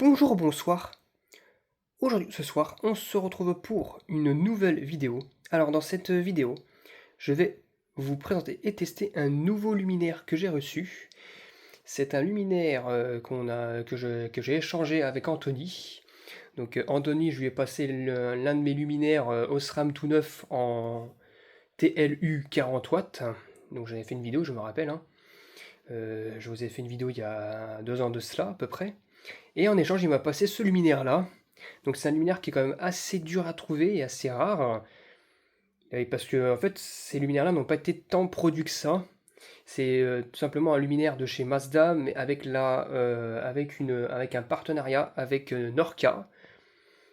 Bonjour, bonsoir. Ce soir, on se retrouve pour une nouvelle vidéo. Alors, dans cette vidéo, je vais vous présenter et tester un nouveau luminaire que j'ai reçu. C'est un luminaire que j'ai échangé avec Anthony. Donc, Anthony, je lui ai passé l'un de mes luminaires Osram tout neuf en TLU 40 watts. Donc, j'avais fait une vidéo, je me rappelle, hein. Je vous ai fait une vidéo il y a 2 ans de cela, à peu près. Et en échange, il m'a passé ce luminaire-là. Donc c'est un luminaire qui est quand même assez dur à trouver et assez rare. Et parce que en fait, ces luminaires-là n'ont pas été tant produits que ça. C'est tout simplement un luminaire de chez Mazda, mais avec un partenariat avec Norca,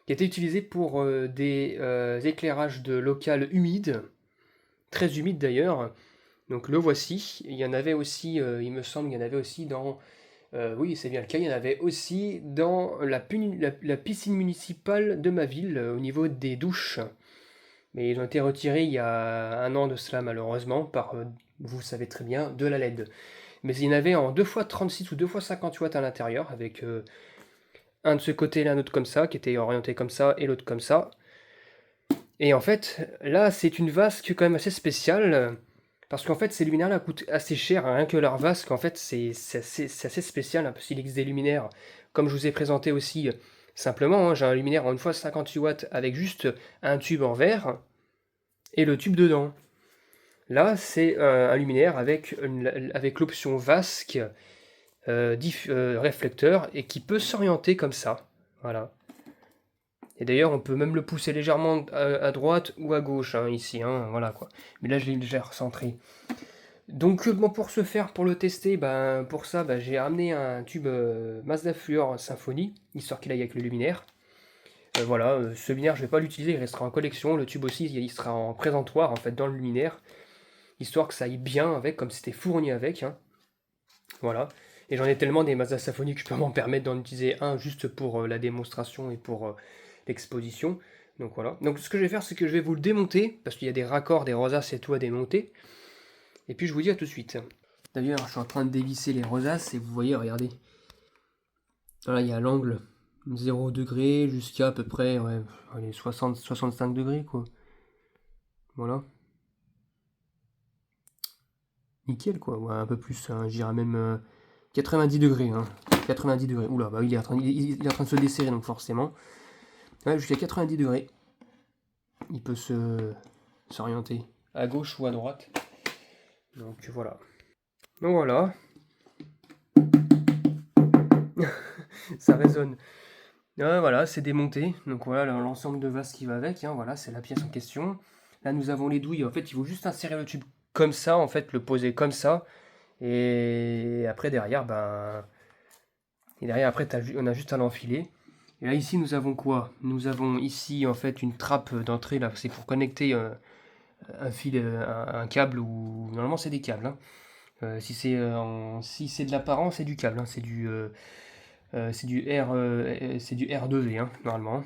qui a été utilisé pour des éclairages de local humides, très humides d'ailleurs. Donc le voici. Il y en avait aussi, il me semble, il y en avait aussi dans oui, c'est bien le cas. Il y en avait aussi dans la piscine municipale de ma ville, au niveau des douches. Mais ils ont été retirés il y a 1 an de cela, malheureusement, par, vous savez très bien, de la LED. Mais il y en avait en 2 fois 36 ou 2 fois 50 watts à l'intérieur, avec un de ce côté, l'un autre comme ça, qui était orienté comme ça, et l'autre comme ça. Et en fait, là, c'est une vasque quand même assez spéciale. Parce qu'en fait, ces luminaires-là coûtent assez cher, hein, rien que leur vasque, en fait, c'est assez spécial, hein, parce qu'il existe des luminaires, comme je vous ai présenté aussi, simplement, hein, j'ai un luminaire en 1 fois 58 watts avec juste un tube en verre et le tube dedans. Là, c'est un luminaire avec l'option vasque, réflecteur, et qui peut s'orienter comme ça. Voilà. Et d'ailleurs, on peut même le pousser légèrement à droite ou à gauche, hein, ici, hein, voilà quoi. Mais là, je l'ai déjà recentré. Donc bon, pour ce faire, pour le tester, pour ça, j'ai ramené un tube Mazda Fluor Symphony, histoire qu'il aille avec le luminaire. Voilà, ce luminaire, je vais pas l'utiliser, il restera en collection. Le tube aussi, il sera en présentoir, en fait, dans le luminaire, histoire que ça aille bien avec, comme c'était fourni avec, hein. Voilà. Et j'en ai tellement des Mazda Symphony que je peux m'en permettre d'en utiliser un juste pour la démonstration et pour l'exposition. Donc voilà. Donc ce que je vais faire, c'est que je vais vous le démonter, parce qu'il y a des raccords, des rosaces et tout à démonter. Et puis je vous dis à tout de suite. D'ailleurs, je suis en train de dévisser les rosaces et vous voyez, regardez. Là, il y a l'angle 0 degré jusqu'à à peu près ouais, allez, 60-65 degrés, quoi. Voilà. Nickel, quoi. Ouais, un peu plus, hein, je dirais même 90 degrés. Hein. 90 degrés. Oula, bah il est en train de se desserrer, donc forcément. Ouais, jusqu'à 90 degrés. Il peut s'orienter à gauche ou à droite. Donc voilà. Donc voilà. Ça résonne. Voilà, c'est démonté. Donc voilà l'ensemble de vases qui va avec. Hein, voilà, c'est la pièce en question. Là, nous avons les douilles. En fait, il faut juste insérer le tube comme ça, en fait, le poser comme ça. Et après, derrière, après, on a juste à l'enfiler. Et là, ici, nous avons quoi? Nous avons ici, en fait, une trappe d'entrée. Là, c'est pour connecter un fil, un câble ou normalement, c'est des câbles. Hein. Si c'est de l'apparent, c'est du câble. Hein, c'est du R2V, hein, normalement.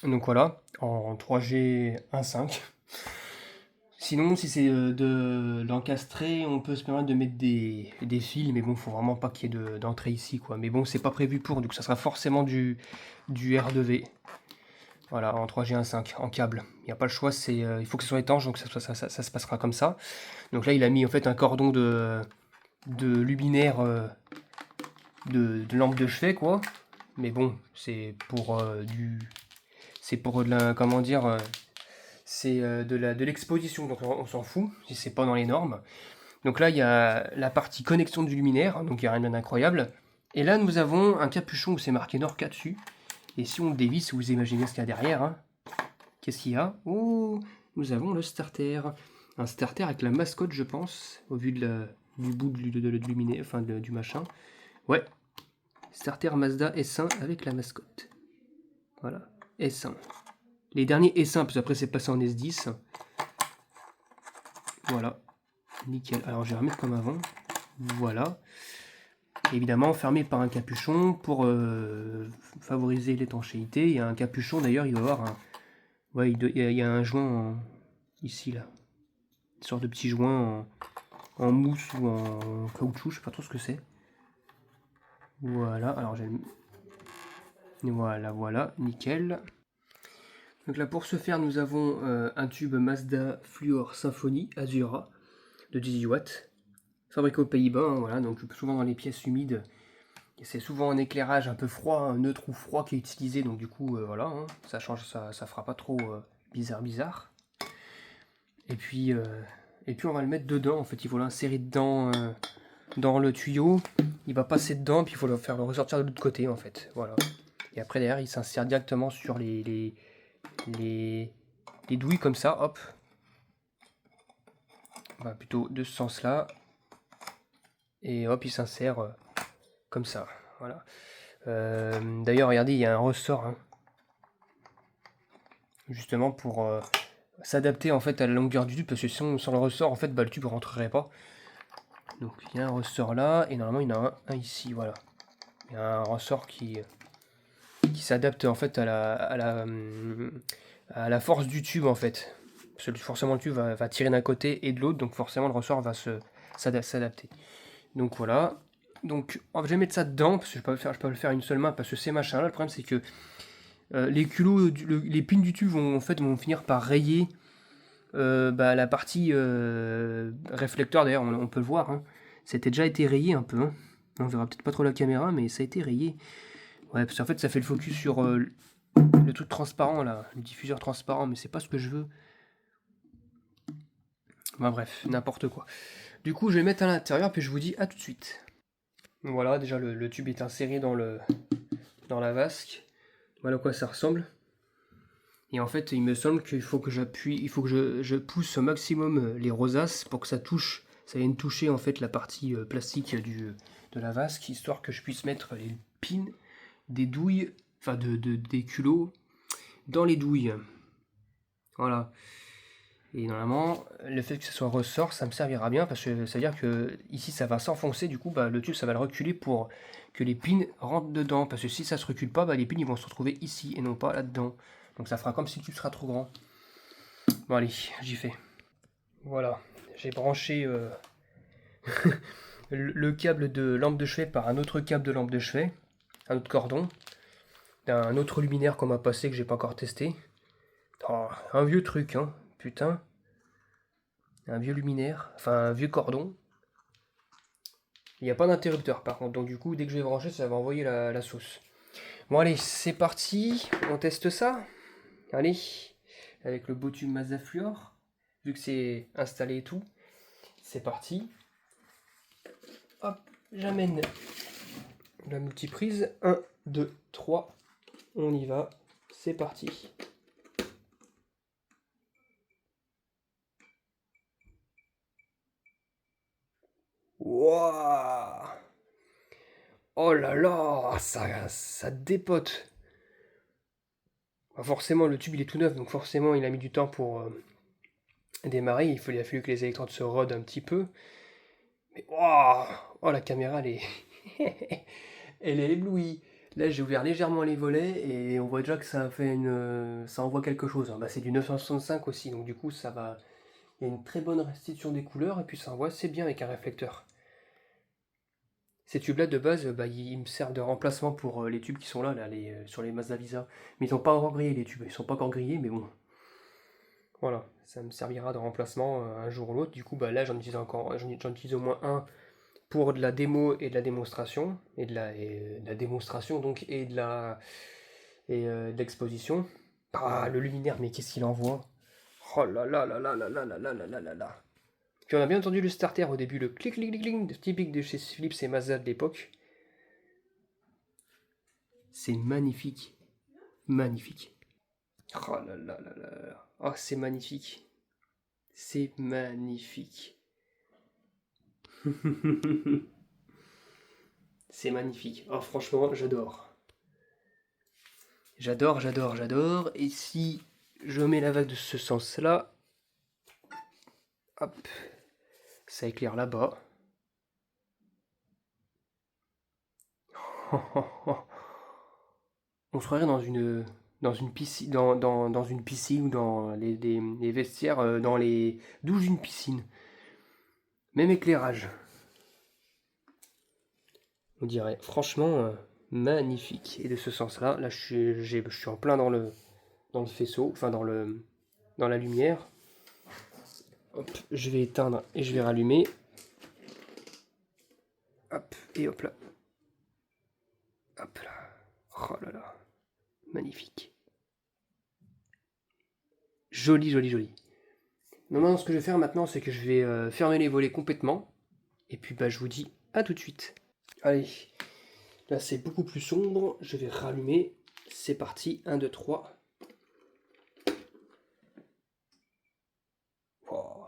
Donc voilà, en 3G 1.5. Sinon, si c'est de l'encastrer, on peut se permettre de mettre des fils, mais bon, faut vraiment pas qu'il y ait d'entrée ici, quoi. Mais bon, c'est pas prévu pour, donc ça sera forcément du R2V. Voilà, en 3G 1.5, en câble. Il n'y a pas le choix, il faut que ce soit étanche, donc ça se passera comme ça. Donc là, il a mis en fait un cordon de luminaire de lampe de chevet, quoi. Mais bon, c'est pour comment dire, c'est de l'exposition, donc on s'en fout, si c'est pas dans les normes. Donc là, il y a la partie connexion du luminaire, donc il n'y a rien d'incroyable. Et là, nous avons un capuchon où c'est marqué Norca dessus. Et si on le dévisse, vous imaginez ce qu'il y a derrière. Hein. Qu'est-ce qu'il y a? Oh, nous avons le starter. Un starter avec la mascotte, je pense, au vu du bout du luminaire, enfin du machin. Ouais, starter Mazda S1 avec la mascotte. Voilà, S1. Les derniers S1, parce qu'après c'est passé en S10. Voilà, nickel. Alors je vais remettre comme avant. Voilà. Évidemment fermé par un capuchon pour favoriser l'étanchéité. Il y a un capuchon d'ailleurs, il doit y avoir un... Ouais, il y a un joint ici là. Une sorte de petit joint en mousse ou en caoutchouc, je sais pas trop ce que c'est. Voilà, alors j'ai Voilà, voilà, nickel. Donc là, pour ce faire, nous avons un tube Mazda Fluor Symphony Azura de 18 watts, fabriqué aux Pays-Bas, hein, voilà, donc souvent dans les pièces humides. Et c'est souvent un éclairage un peu froid, un neutre ou froid qui est utilisé, donc du coup, voilà, hein, ça change, ça fera pas trop bizarre. Et puis on va le mettre dedans, en fait, il faut l'insérer dedans, dans le tuyau, il va passer dedans, puis il faut le faire le ressortir de l'autre côté, en fait, voilà. Et après, derrière, il s'insère directement sur les douilles, comme ça, hop. Bah, plutôt de ce sens-là. Et hop, il s'insère comme ça, voilà. D'ailleurs, regardez, il y a un ressort, hein, justement pour s'adapter en fait à la longueur du tube, parce que sinon sans le ressort en fait bah, le tube rentrerait pas. Donc il y a un ressort là et normalement il y en a un ici, voilà. Il y a un ressort qui s'adapte en fait à la force du tube en fait. Parce que forcément le tube va tirer d'un côté et de l'autre, donc forcément le ressort va s'adapter. Donc voilà. Donc je vais mettre ça dedans, parce que je peux pas le faire une seule main, parce que ces machins là, le problème c'est que les culots, les pins du tube vont finir par rayer la partie réflecteur. D'ailleurs on peut le voir, hein. C'était déjà été rayé un peu, hein. On verra peut-être pas trop la caméra, mais ça a été rayé. Ouais, parce qu'en fait ça fait le focus sur le truc transparent là, le diffuseur transparent, mais c'est pas ce que je veux. Bah bref, n'importe quoi. Du coup je vais mettre à l'intérieur, puis je vous dis à tout de suite. Voilà, déjà le tube est inséré dans la vasque. Voilà à quoi ça ressemble. Et en fait, il me semble qu'il faut que j'appuie, il faut que je pousse au maximum les rosaces pour que ça vienne toucher en fait la partie plastique de la vasque, histoire que je puisse mettre les pins des douilles, enfin des culots dans les douilles. Voilà. Et normalement, le fait que ce soit ressort, ça me servira bien, parce que ça veut dire que ici ça va s'enfoncer, du coup bah, le tube ça va le reculer pour que les pins rentrent dedans, parce que si ça se recule pas, bah, les pins ils vont se retrouver ici et non pas là-dedans. Donc ça fera comme si le tube sera trop grand. Bon allez, j'y fais. Voilà, j'ai branché le câble de lampe de chevet par un autre câble de lampe de chevet, un autre cordon, d'un autre luminaire qu'on m'a passé que j'ai pas encore testé. Oh, un vieux truc, hein, putain. Un vieux luminaire, enfin un vieux cordon. Il n'y a pas d'interrupteur par contre, donc du coup dès que je vais brancher ça va envoyer la sauce. Bon allez, c'est parti, on teste ça. Allez, avec le beau tube Mazda Fluor, vu que c'est installé et tout. C'est parti. Hop, j'amène la multiprise. 1, 2, 3. On y va. C'est parti. Waouh! Oh là là, ça dépote. Forcément, le tube il est tout neuf, donc forcément il a mis du temps pour démarrer. Il a fallu que les électrodes se rodent un petit peu. Mais waouh! Oh, la caméra elle est elle est éblouie. Là j'ai ouvert légèrement les volets et on voit déjà que ça envoie quelque chose, hein. Bah, c'est du 965 aussi, donc du coup ça va. Il y a une très bonne restitution des couleurs et puis ça envoie assez bien avec un réflecteur. Ces tubes-là de base, bah, ils me servent de remplacement pour les tubes qui sont là, sur les Mazda Visa. Mais ils sont pas encore grillés les tubes, ils sont pas encore grillés, mais bon. Voilà, ça me servira de remplacement un jour ou l'autre. Du coup, bah, là j'en utilise au moins un pour de la démo et de la démonstration, et de la démonstration donc et de l'exposition. Ah, le luminaire, mais qu'est-ce qu'il envoie! Oh là là là là là là là là là là là là. Puis on a bien entendu le starter au début, le clic clic clic clic typique de chez Philips et Mazda de l'époque. C'est magnifique, magnifique. Oh là là là là. Oh, c'est magnifique, c'est magnifique. C'est magnifique. Oh, franchement, j'adore. J'adore, j'adore, j'adore. Et si je mets la vague de ce sens-là, hop, ça éclaire là-bas. On se croirait dans une piscine, dans une piscine ou dans les vestiaires, dans les douches d'une piscine. Même éclairage, on dirait. Franchement, magnifique. Et de ce sens-là, là je suis en plein dans le faisceau, enfin dans la lumière. Hop, je vais éteindre et je vais rallumer. Hop, et hop là. Hop là. Oh là là. Magnifique. Joli, joli, joli. Maintenant, ce que je vais faire maintenant, c'est que je vais fermer les volets complètement. Et puis, bah, je vous dis à tout de suite. Allez, là, c'est beaucoup plus sombre. Je vais rallumer. C'est parti. 1, 2, 3. Oh.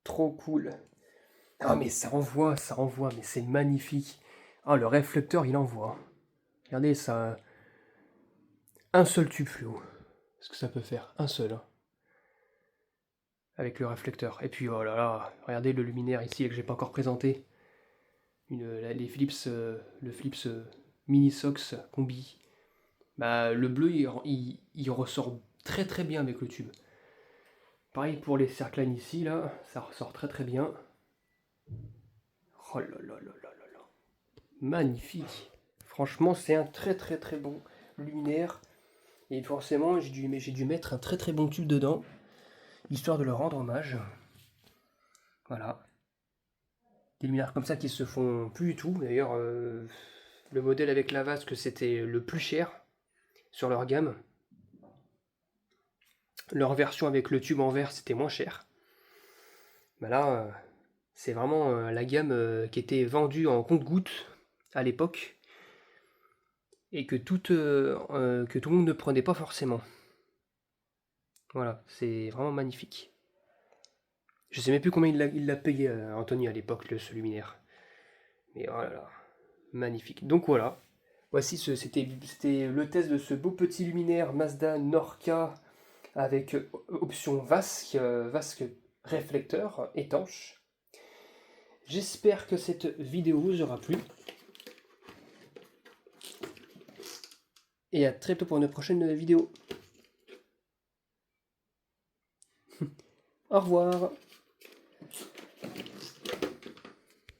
Trop cool. Ah, mais ça envoie, mais c'est magnifique. Ah, le réflecteur, il envoie. Regardez, ça... Un seul tube fluo. Ce que ça peut faire. Un seul. Hein. Avec le réflecteur. Et puis, oh là là, regardez le luminaire ici que j'ai pas encore présenté. Les Philips, le Philips Mini Sox Combi. Bah, le bleu, il ressort très très bien avec le tube. Pareil pour les Circline ici, là, ça ressort très très bien. Oh là là là là là là. Magnifique. Franchement, c'est un très très très bon luminaire. Et forcément, j'ai dû mettre un très très bon tube dedans, histoire de leur rendre hommage. Voilà. Des luminaires comme ça qui se font plus du tout. D'ailleurs, le modèle avec la vasque, c'était le plus cher sur leur gamme. Leur version avec le tube en verre, c'était moins cher. Bah là, c'est vraiment la gamme qui était vendue en compte-gouttes à l'époque et que tout le monde ne prenait pas forcément. Voilà, c'est vraiment magnifique. Je sais même plus combien il l'a payé, Anthony, à l'époque, ce luminaire. Mais oh là là, magnifique. Donc voilà, voici c'était le test de ce beau petit luminaire Mazda Norca avec option vasque réflecteur étanche. J'espère que cette vidéo vous aura plu. Et à très bientôt pour une prochaine vidéo. Au revoir.